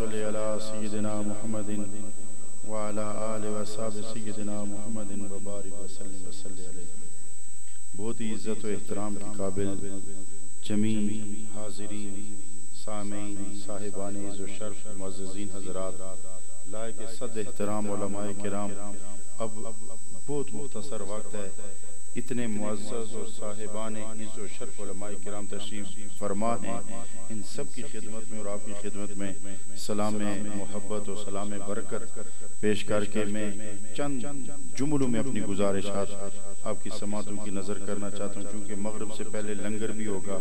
सल्लि अला सय्यिदिना मुहम्मदिन व अला आलिहि व अस्हाबि सय्यिदिना मुहम्मदिन व बारिक व सल्लिम व सल्लि अलैहि। बहुत ही इज्जत व एहतराम के काबिल जमी हाज़िरीन, सामीन, साहिबान इज़्ज़ व शर्फ, मुअज़्ज़िज़ीन हज़रात, लायक सद एहतराम उलमाए किराम, अब बहुत मुख्तसर वक्त है। इतने मुअज़्ज़ज़ और साहिबान इज़्ज़ व शर्फ उलमाए किराम तशरीफ़ फरमा हैं। इन सब की खिदमत में और आपकी खिदमत में सलाम मोहब्बत और सलाम बरकत पेश करके मैं चंद जुमलों में अपनी गुजारिशात आपकी समातों की नज़र करना चाहता हूँ। चूँकि मगरिब से पहले लंगर भी होगा,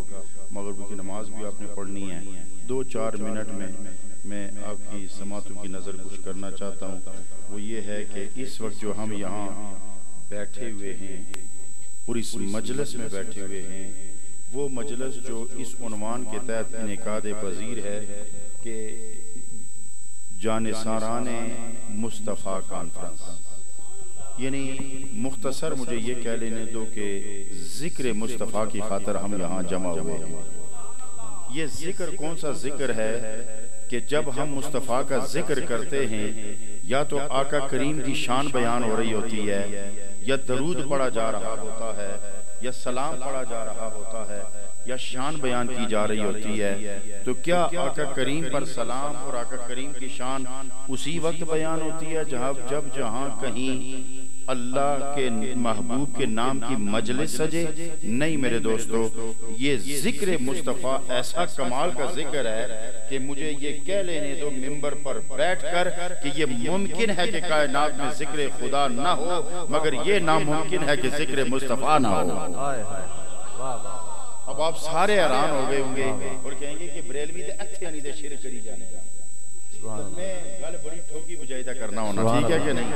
मगरिब की नमाज भी आपने पढ़नी है। 2-4 मिनट में मैं आपकी समातों की नज़र कुछ करना चाहता हूँ। वो ये है कि इस वक्त जो हम यहाँ बैठे हुए हैं और इस मजलिस में बैठे हुए हैं, वो मजलिस जो इस उन्वान के तहत इनेकाद पज़ीर है कि जानिसाराने मुस्तफ़ा कॉन्फ्रेंस, यानी मुख्तसर मुझे ये कह लेने दो कि ज़िक्र मुस्तफ़ा की खातर हम यहाँ जमा हुए हैं। ये ज़िक्र कौन सा ज़िक्र है कि जब हम मुस्तफ़ा का ज़िक्र करते हैं या तो आका करीम की शान बयान हो रही होती है, या दरूद पढ़ा जा रहा होता है, या सलाम पढ़ा जा रहा होता है, या शान बयान की जा रही होती है। तो क्या आका करीम पर सलाम और आका करीम की शान उसी वक्त बयान होती है जब जहाँ कहीं अल्लाह के महबूब के नाम की मजलिस सजे? नहीं मेरे दोस्तों, ये जिक्र मुस्तफ़ा ऐसा कमाल का जिक्र है कि मुझे ये कह लेने दो मिंबर पर बैठकर कि ये मुमकिन है कि कायनात में जिक्र खुदा ना हो, मगर ये नामुमकिन है कि जिक्र मुस्तफ़ा ना हो। अब आप सारे हैरान हो गए होंगे और कहेंगे कि बरेलवी दे अच्छे नहीं दे शिर करी जाने मैं गल बड़ी ठोकी बुझाइदा करना होना, ठीक है कि नहीं?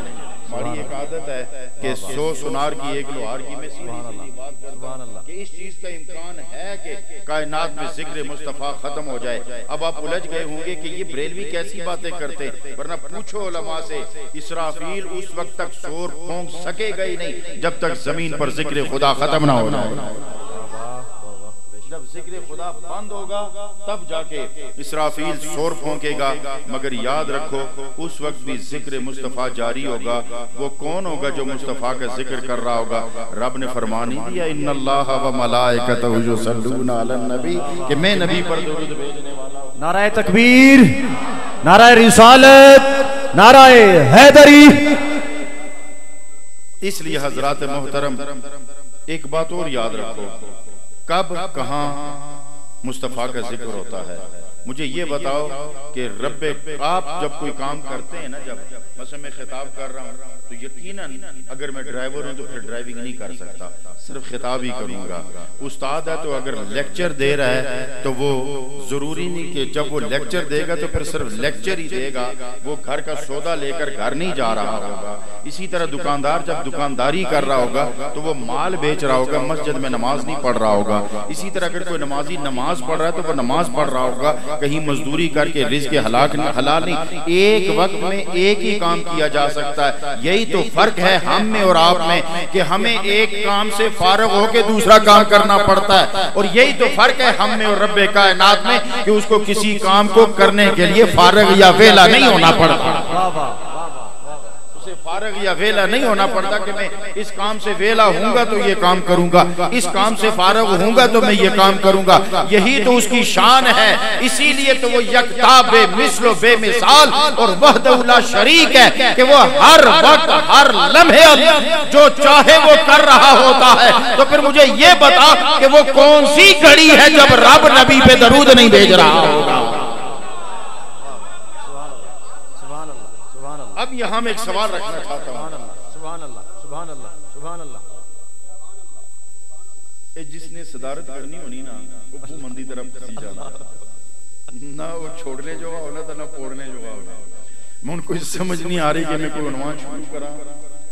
हमारी एक आदत है कि 100 सुनार की एक लोहार की मैं सीधी बात करता हूं कि इस चीज का इम्कान है कि कायनात में जिक्र मुस्तफ़ा खत्म हो जाए। अब आप उलझ गए होंगे कि ये बरेलवी कैसी बातें करते, वरना पूछो उलमा से, इसराफील उस वक्त तक शोर फूंक सकेगा ही नहीं जब तक जमीन पर जिक्र खुदा खत्म ना हो जाए। जब जिक्र खुदा बंद होगा तब जाके इसराफील शोर फूंकेगा, मगर याद रखो उस वक्त भी जिक्र मुस्तफ़ा जारी होगा। वो कौन होगा जो मुस्तफ़ा का जिक्र कर रहा होगा? रब ने फरमान ही दिया, इन्नल्लाह व मलाइकतहु युसल्लूना अलन नबी, कि मैं नबी पर दुरूद भेजने वाला हूं। नाराए तकबीर, नाराए रिसालत, नाराए हैदरी। इसलिए हजरात मोहतरम एक बात और याद रखो, कब कहाँ मुस्तफ़ा का जिक्र होता है। मुझे ये बताओ कि रब्बे आप जब कोई काम करते हैं ना, जब मसलन मैं खिताब कर रहा हूँ तो यकीनन अगर मैं ड्राइवर हूँ तो फिर ड्राइविंग नहीं कर सकता, सिर्फ खिताब ही करूँगा। उस्ताद है तो अगर लेक्चर दे रहा है तो वो जरूरी नहीं कि जब वो लेक्चर देगा तो फिर सिर्फ लेक्चर ही देगा, वो घर का सौदा लेकर घर नहीं जा रहा होगा। इसी तरह दुकानदार जब दुकानदारी कर रहा होगा तो वो माल बेच रहा होगा, मस्जिद में नमाज नहीं पढ़ रहा होगा। इसी तरह अगर कोई नमाजी नमाज पढ़ रहा है तो वो नमाज पढ़ रहा होगा, कहीं मजदूरी करके रिज़्क़ हलाल नहीं। एक वक्त में एक ही काम किया जा सकता है। यही तो फर्क है हम में और आप में कि हमें एक काम से फारिग होकर दूसरा काम करना पड़ता है, और यही तो फर्क है हम में और रब्बे कायनात में कि उसको किसी काम को करने के लिए फारिग या वेला नहीं होना पड़ता। फारिग या वेला नहीं होना पड़ता कि मैं इस काम से वेला हूंगा तो ये काम करूंगा, इस काम से फारिग हूंगा तो मैं ये काम करूंगा। यही तो उसकी शान है। इसीलिए तो वो यकता बेमिसल बेमिसाल और वहदहु ला शरीक है कि वो हर वक्त हर लम्हे जो चाहे वो कर रहा होता है। तो फिर मुझे ये बता कि वो कौन सी घड़ी है जब रब नबी पे दरूद नहीं भेज रहा होगा। अब यहां मैं एक सवाल रखना चाहता हूं। सुभान अल्लाह, सुभान अल्लाह, सुभान अल्लाह। जिसने सदारत करनी होनी ना, वो भूमंदी तरफ खसी जाना ना, वो छोड़ने जो हो ना ना पोड़ने जो हो। मैं उनको समझ नहीं आ रही कि मैं कोई अनुमान शुरू करा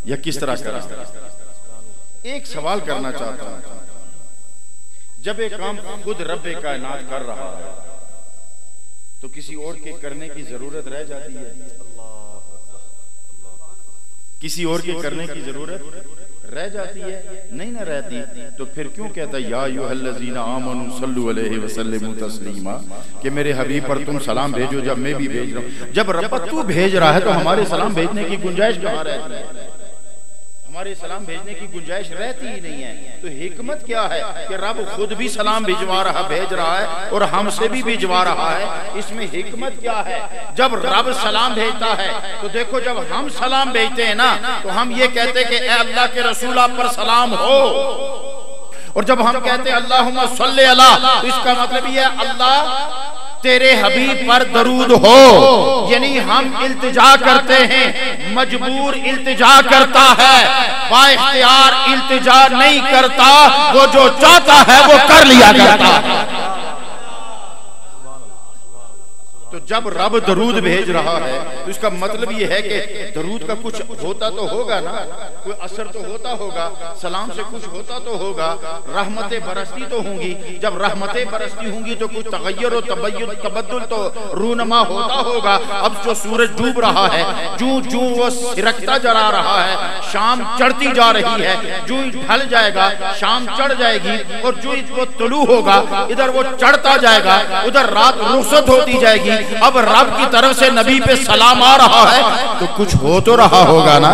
या किस तरह करा। एक सवाल करना चाहता हूं, जब एक काम खुद रब्बे कायनात कर रहा है तो किसी और के करने की जरूरत रह जाती है? किसी और के करने की जरूरत रह जाती है? नहीं ना रहती। तो फिर क्यों कहता है या अय्युहल्लज़ीना आमनू सल्लु अलैहि वसल्लिमू तस्लीमा, कि मेरे हबीब पर तुम सलाम भेजो जब मैं भी भेज रहा हूँ। जब रब तू भेज रहा है तो हमारे सलाम भेजने की गुंजाइश कहाँ रहती है? हमारे सलाम भेजने की गुंजाइश रहती ही नहीं है। तो हिकमत क्या है कि रब खुद भी सलाम भिजवा रहा, भेज रहा है और हमसे भी भिजवा रहा है। इसमें हिकमत क्या है? जब रब सलाम भेजता है तो देखो, जब हम सलाम भेजते हैं ना तो हम ये कहते हैं कि ए अल्लाह के रसूल आप पर सलाम हो, और जब हम कहते हैं अल्लाहुम्मा सल्ली अला, तो इसका मतलब ये है अल्लाह तेरे हबीब पर दरूद हो। यानी हम इल्तिजा करते हैं, मजबूर इल्तिजा करता है, बाइख्तियार इल्तिजा नहीं करता। वो जो चाहता है वो कर लिया करता है। तो जब रब दरूद भेज रहा है तो इसका मतलब ये है कि दरूद का कुछ होता तो होगा ना, कोई असर तो होता होगा, सलाम से कुछ होता तो होगा, रहमतें बरसती तो होंगी। जब रहमतें बरसती होंगी तो कुछ तगय्युर और तबद्दुल तो रूनमा होता होगा। अब जो सूरज डूब रहा है, जूं जूं वो सिरकता जला रहा है, शाम चढ़ती जा रही है, जूं ढल जाएगा शाम चढ़ जाएगी, और जूं वो तुलू होगा इधर वो चढ़ता जाएगा, उधर रात रुखसत होती जाएगी। अब रब की तरफ से नबी पे सलाम आ रहा है तो कुछ हो तो रहा होगा ना,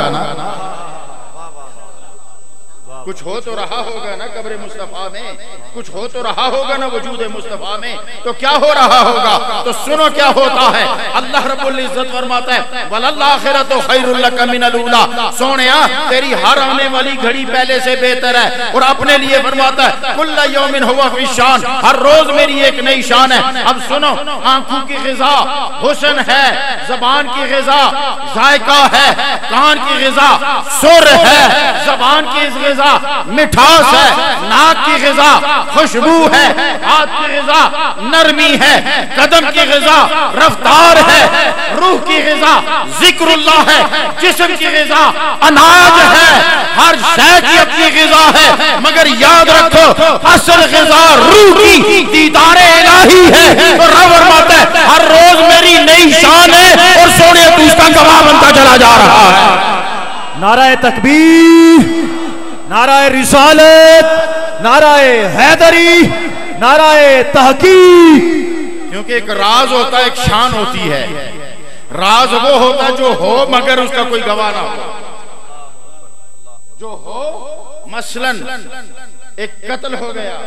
कुछ हो तो रहा होगा ना कब्र मुस्तफा में, कुछ हो तो रहा होगा ना वजूद मुस्तफा में। तो क्या हो रहा होगा? तो सुनो क्या होता है। अल्लाह रब्बुल इज्जत फरमाता है वलल आखिरतु खैरुल लक मिनल ऊला, सोनिया तेरी हर आने वाली घड़ी पहले से बेहतर है। और अपने लिए फरमाता है कुल्ल यौमिन हुवा फी शान, हर रोज मेरी एक नई शान है। अब सुनो, आंखों की ग़िज़ा हुस्न है, ज़बान की ग़िज़ा जायका है, कान की ग़िज़ा सुर है, ज़बान की ग़िज़ा मिठास है, नाक की ग़िज़ा खुशबू है, हाथ की ग़िज़ा नरमी है, कदम की ग़िज़ा रफ्तार है, रूह की ग़िज़ा जिक्रुल्लाह है, जिस्म की ग़िज़ा अनाज है। हर शय की अपनी ग़िज़ा है, मगर याद रखो असल ग़िज़ा रूह की दीदार इलाही है। तो रब फरमाता है हर रोज मेरी नई शान है, और सोने तू उसका गवाह बनता चला जा रहा है। नाराए तकबीर, नाराए रिसालत, नाराए हैदरी, नाराए तहकीक। क्योंकि एक राज होता है, एक शान होती है। राज वो होता है जो हो मगर उसका कोई गवाह ना हो। जो हो मसलन एक कत्ल हो गया,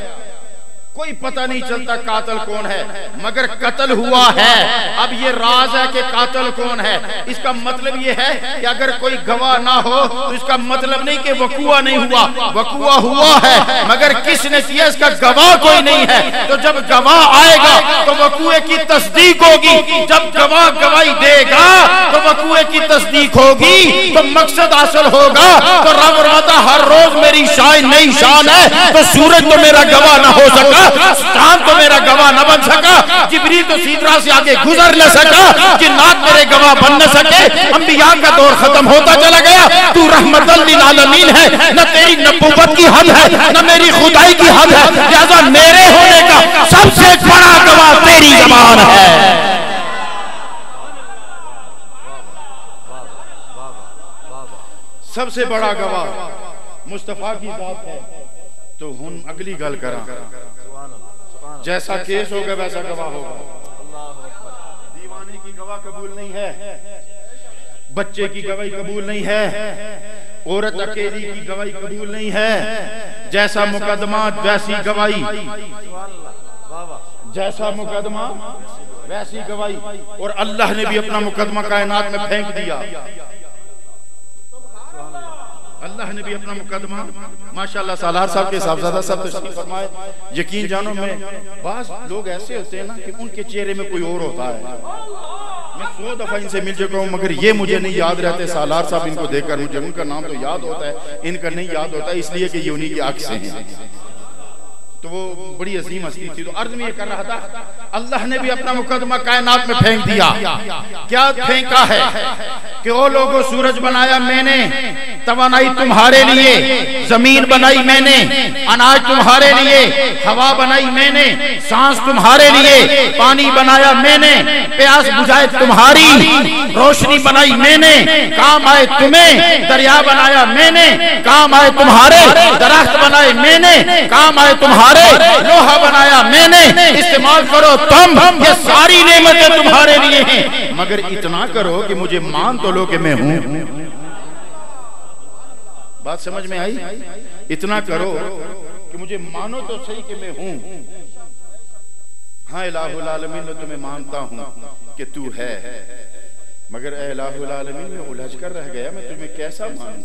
कोई पता नहीं चलता कातिल कौन है, मगर कत्ल हुआ है। अब ये राज है कि कातिल कौन है। इसका मतलब ये है कि अगर कोई गवाह ना हो तो इसका मतलब नहीं कि वकुआ नहीं हुआ, वकुआ हुआ है, मगर किसने किया इसका गवाह कोई नहीं है। तो जब गवाह आएगा तो वकुए की तस्दीक होगी, जब गवाह गवाही देगा तो वकुए की तस्दीक होगी, तो मकसद हासिल होगा। तो रब फरमाता हर रोज मेरी शान नई शान है। तो सूरज तो मेरा गवाह ना हो सका, चांद तो मेरा गवाह न बन सका, जिब्रील तो सीदरा से आगे गुजर न सका, जिन्नात मेरे गवाह बन न सके, अंबिया का दौर खत्म होता चला गया। तू रहमतल लिल आलमीन है, न तेरी नबूवत की हद है न मेरी खुदाई की हद है, लिहाजा मेरे होने का सबसे बड़ा गवाह तेरी ज़बान है। सबसे बड़ा गवाह मुस्तफा की जात है। तो हुन अगली गल करा, जैसा केस होगा वैसा गवाह होगा। दीवाने की गवाह कबूल नहीं है, बच्चे की गवाही कबूल नहीं है, औरत अकेली की गवाही कबूल नहीं है। जैसा मुकदमा वैसी गवाही, जैसा मुकदमा वैसी गवाही। और अल्लाह ने भी अपना मुकदमा कायनात में फेंक दिया। अल्लाह ने भी अपना मुकदमा, माशाअल्लाह सालार साहब के साहबजादा सब तशरीफ फरमाए। यकीन जानो, में बास लोग ऐसे होते हैं ना कि उनके चेहरे में कोई और होता है। मैं 100 दफा इनसे मिल चुका हूँ मगर ये मुझे नहीं याद रहते। सालार साहब इनको देखकर मुझे उनका नाम तो याद होता है, इनका नहीं याद होता, इसलिए कि ये उन्हीं की आंख से हैं। तो वो बड़ी अजीम हस्ती थी। तो अर्ज में ये कर रहा था, अल्लाह ने भी अपना मुकदमा कायनात में फेंक दिया। क्या फेंका है कि वो लोगों सूरज बनाया मैंने, तवानाई तुम्हारे लिए, जमीन बनाई मैंने, अनाज तुम्हारे लिए, हवा बनाई मैंने, सांस तुम्हारे लिए, पानी बनाया मैंने, प्यास बुझाए तुम्हारी, रोशनी बनाई मैंने, काम आए तुम्हें, दरिया बनाया मैंने, काम आए तुम्हारे, दरख्त बनाए मैंने, काम आए तुम्हारे, लोहा बनाया मैंने, इस्तेमाल करो तुम, ये सारी नेमतें तुम्हारे लिए हैं, मगर इतना करो कि मुझे मान तो लो कि मैं हूं। बात समझ में आई? इतना करो कि मुझे मानो तो सही कि मैं हूं। हाँ इलाहुल आलमीन मैं तुम्हें मानता हूं कि तू है, मगर ए इलाहुल आलमीन मैं उलझ कर रह गया, मैं तुम्हें कैसा मानूं?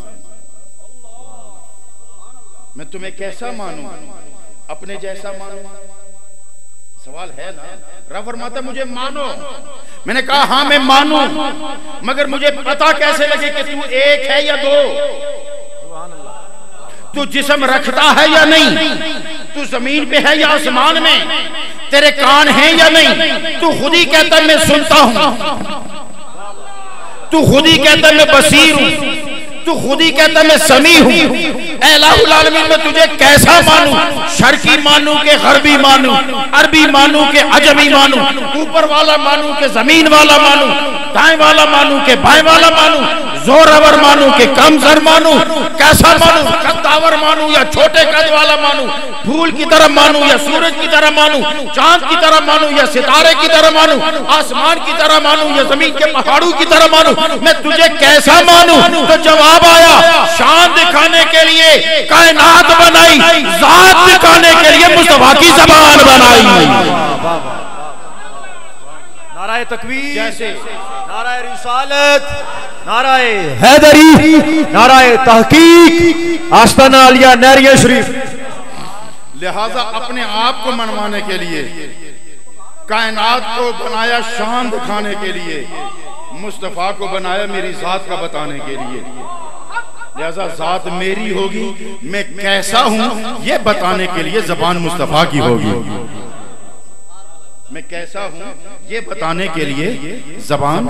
मैं तुम्हें कैसा मानूं? अपने जैसा मानूं? सवाल है ना। रब फरमाता मुझे मानो। मैंने कहा हाँ मैं मानूं, मगर मुझे पता कैसे लगे कि तू एक है या दो? तू जिस्म रखता है या नहीं? तू जमीन पे है या आसमान में? तेरे कान हैं या नहीं? तू खुद ही कहता मैं सुनता हूं, तू खुद ही कहता मैं बसीर हूं, तू खुद ही कहता मैं समी हूं। इलाहुल आलमीन मैं तुझे कैसा मानूं? शर्की मानूं के गरबी मानूं, अरबी मानूं के अजमी मानूं, ऊपर वाला मानूं के जमीन वाला मानूं, दाएं वाला मानूं के बाएं वाला मानूं, जोरावर मानूं के कमजोर मानूं? कैसा मानूं? कद्दावर मानूं या छोटे कद वाला मानूं? फूल की तरह मानूं या सूरज की तरह मानूं? चांद की तरह मानूं या सितारे की तरह मानूं? आसमान की तरह मानूं या जमीन के पहाड़ों की तरह मानूं? मैं तुझे कैसा मानूं? तो जवाब आया, शान दिखाने के लिए कायनात बनाई, जात दिखाने के लिए मुस्तफा की ज़बान बनाई। नाराए तकबीर, जैसे नाराए रिसालत, नाराए हैदरी, नाराए तहकीक, आस्ताना आलिया नहरिया शरीफ। लिहाजा अपने आप को मनवाने के लिए, कायनात को बनाया शान दिखाने के लिए, मुस्तफा को बनाया मेरी जात का बताने के लिए। लिहाजा जात मेरी होगी, मैं कैसा हूं ये बताने के लिए ज़बान मुस्तफा की होगी। मैं कैसा हूं ये बताने के लिए ज़बान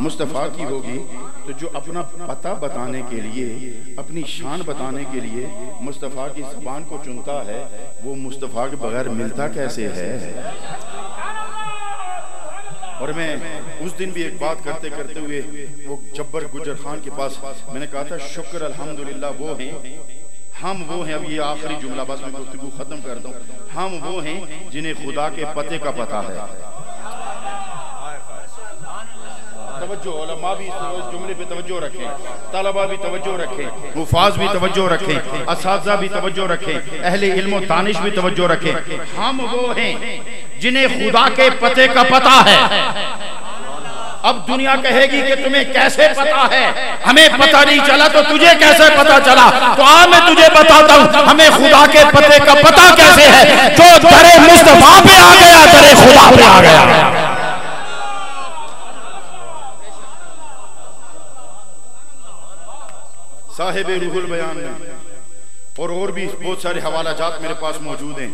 मुस्तफा की होगी। तो जो अपना पता बताने के लिए, अपनी शान बताने के लिए मुस्तफा की ज़बान को चुनता है, वो मुस्तफा के बगैर मिलता कैसे है? और मैं उस दिन भी एक बात करते करते हुए वो जब्बर गुजर खान के पास मैंने कहा था, शुक्र अल्हम्दुलिल्लाह वो हैं, हम वो हैं। अब ये आखिरी जुमला बस मैं गुफ्तगू खत्म कर दूं। हम वो हैं जिन्हें खुदा के पते का पता है। तवज्जो, उलमा भी इस जुमले पे तवज्जो रखें, तलबा भी तवज्जो रखें, मुफाज भी तवज्जो रखें, असातिज़ा भी तवज्जो रखें, अहले इल्म व दानिश भी तवज्जो रखें। हम वो हैं जिन्हें खुदा के पते का पता है। अब दुनिया कहेगी कि तुम्हें कैसे पता है? हमें पता नहीं चला तो तुझे कैसे पता चला? तो आ मैं तुझे बताता हूं हमें खुदा के पते का पता कैसे है। जो दरे मुस्तफा पे आ गया, दरे खुदा पे आ गया। साहिब रूहुल बयान में और भी बहुत सारे हवाला जात मेरे पास मौजूद हैं।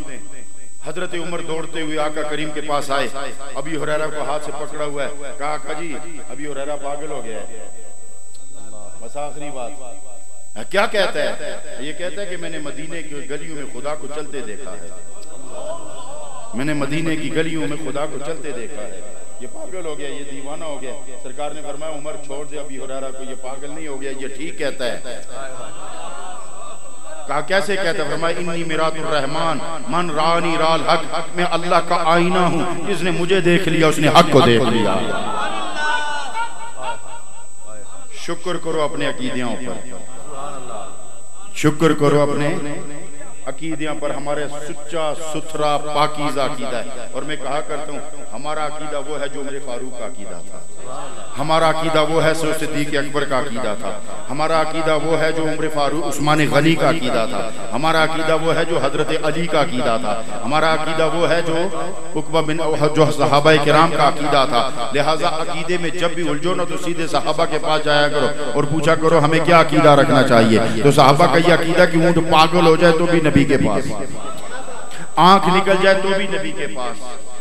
हजरत उमर दौड़ते हुए आका करीम के पास आए, अबी हुरैरा को हाथ से पकड़ा हुआ है, कहा आका जी अबी हुरैरा पागल हो गया है। बस आखिरी बात क्या कहता है? ये कहता है कि मैंने मदीने की गलियों में खुदा को चलते देखा है, मैंने मदीने की गलियों में खुदा को चलते देखा है। ये पागल हो गया, ये दीवाना हो गया। सरकार ने फरमाया उमर छोड़ दे अबी हुरैरा को, ये पागल नहीं हो गया, ये ठीक कहता है। कहा कैसे कहता? फरमाया इन्नी मिरातुर रहमान मन रानी राल हक, मैं अल्लाह का आईना हूं, जिसने मुझे देख लिया उसने हक को देख लिया। शुक्र करो अपने अकीदियों पर, शुक्र करो अपने अकीदियों पर। हमारे सच्चा सुथरा पाकीज़ा अकीदा है। और मैं कहा करता हूँ हमारा अकीदा वो है जो मेरे फारूक का अकीदा था, हमारा अकीदा वो है जो सिद्दीक़ अकबर का अकीदा था, हमारा अकीदा वो है जो उमर फारूक उस्मान गनी का अकीदा था, हमारा अकीदा वो है जो हजरत अली का अकीदा था, हमारा अकीदा वो है जो उक़बा बिन जो सहाबा किराम का अकीदा था। लिहाजा अकीदे में जब भी उलझो ना तो सीधे सहाबा के पास जाया करो और पूछा करो हमें क्या अकीदा रखना चाहिए। तो सहाबा का ये अकीदा कि ऊँट पागल हो जाए तो भी नबी के पास, आंख निकल जाए तो भी नबी के पास,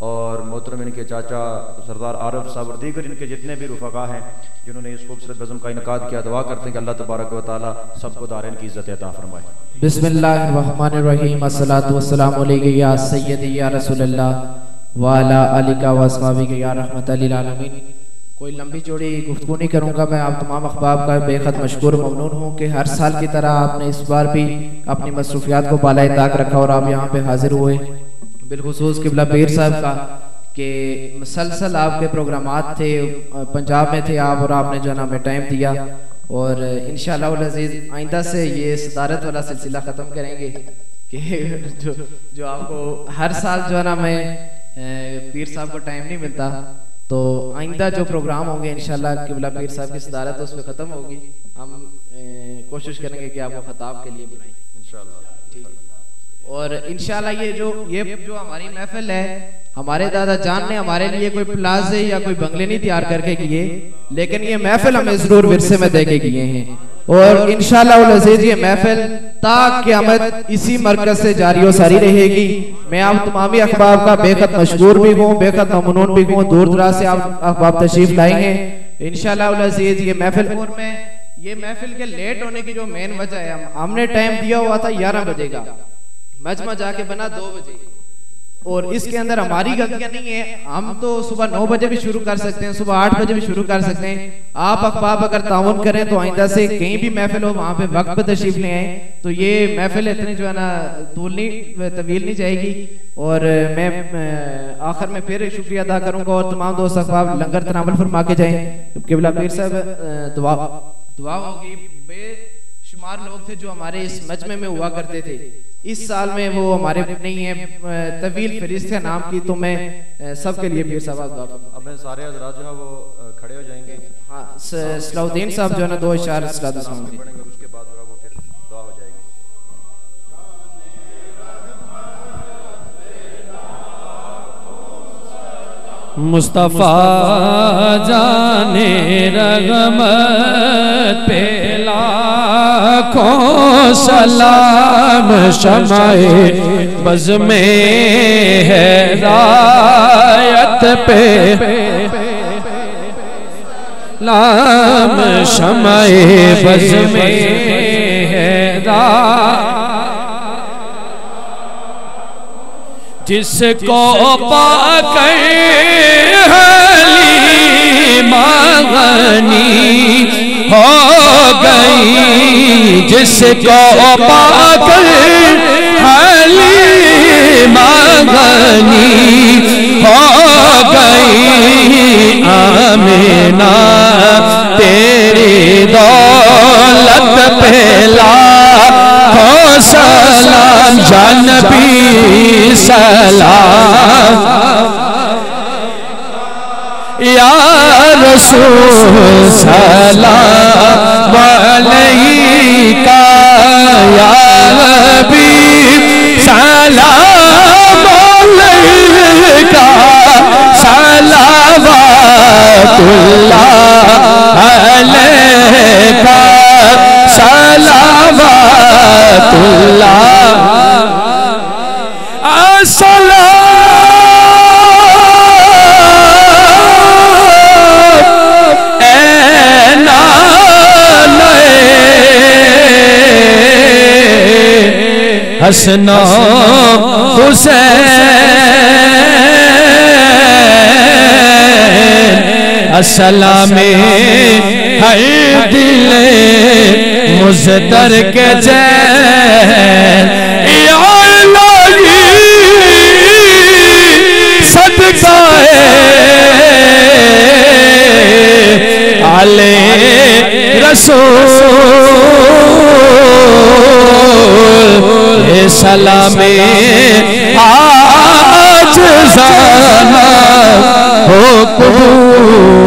और मोहतरम इनके चाचा सरदार आरिफ साहब और दीगर इनके जितने भी रुफ़क़ा हैं जिन्होंने इस खूबसूरत बज़म का इनकाद किया, दुआ करते हैं कि अल्लाह तबारक व तआला सबको दारैन की इज़्ज़त अता फरमाए। बिस्मिल्लाहिर्रहमानिर्रहीम, अस्सलातु वस्सलामु अलैका या सय्यदी या रसूलल्लाह व अला आलिका व अस्हाबिका या रहमतल लिल आलमीन। कोई लंबी चौड़ी गुफ्तगू नहीं करूँगा। मैं आप तमाम अहबाब का बेहद मशकूर ममनून हूँ कि हर साल की तरह आपने इस बार भी अपनी मसरूफियात को बाला ताक रखा और आप यहाँ पे हाजिर हुए। बिलखुसूस क़िबला पीर साहब का कि मुसलसल आपके प्रोग्रामात थे, पंजाब में थे आप और आपने जो है ना हमें टाइम दिया और इंशाअल्लाह अज़ीज़ आइंदा से ये सदारत वाला सिलसिला ख़त्म करेंगे कि जो आपको हर साल जो है ना हमें पीर साहब को टाइम नहीं मिलता, तो आइंदा जो प्रोग्राम होंगे इंशाअल्लाह क़िबला पीर साहब की सदारत उसमें ख़त्म होगी। हम कोशिश करेंगे कि आपको ख़ताब के लिए बुलाएं इंशाअल्लाह। और इंशाअल्लाह ये जो हमारी महफिल है, हमारे दादा जान ने हमारे लिए कोई प्लाजे या कोई बंगले नहीं तैयार करके किए, लेकिन ये महफिल हमें जरूर विरसे में देके किए हैं और इंशाअल्लाह अज़ीज़ ये महफिल ता क़यामत इसी मरकज से जारी और सारी रहेगी। मैं आप तमामी अहबाब का बेहद मशहूर भी हूँ, बेहद ममनून भी हूँ। दूर दराज से आप अहबाब तशरीफ लाएंगे इंशाअल्लाह अज़ीज़ ये महफिल। और मैं ये महफिल के लेट होने की जो मेन वजह है, हमने टाइम दिया हुआ था 11 बजे का, मजमा जाके बना 2 बजे और इसके अंदर हमारी गलतियां नहीं है। हम तो सुबह 9 बजे भी शुरू कर सकते हैं, सुबह 8 बजे भी शुरू कर सकते हैं। आप अहबाब अगर ताउन करें तो आइंदा से कहीं भी महफिल हो वहाँ पे वक्त पे तशरीफ ले आए, तो ये महफिल इतनी जो है ना तवील नहीं जाएगी। और मैं आखिर में फिर शुक्रिया अदा करूँगा और तमाम दोस्त अहबाब लंगर तनावल फरमा के जाएँ। क़िबला पीर साहब दुआ होगी। बेशुमार लोग थे जो हमारे इस मजमे में हुआ करते थे, इस साल में वो हमारे नहीं है, तवील फरिश्ते नाम की, तो मैं सबके लिए पीर साहब अब सारे हज़रात जो है वो खड़े हो जाएंगे। हाँ, सलाउद्दीन साहब जो है ना 2 इशार उसके बाद जो है वो फिर दुआ हो जाएगी। मुस्तफ़ा जाने रहमत पे लाखों सलाम, शमाए बज़ में हिदायत पे लाम, शमाए बज़ में हिदायत जिसको पाकर हलीमा गनी हो गई, जिसको पाकर हलीमा गनी हो गई, आमीना तेरी दौलत पे लाखों सलाम, या नबी सलाम, या रसूल सलाम अलैका, या हबीब सलाम अलैका, सलावतुल्लाह अलैका, सलावतुल्लाह हसनो हुसैन अस्सलामे हर दिल मुज़्दर के चैन, सदका आले रसूल सलामे आज ज़ाना हो कबूल।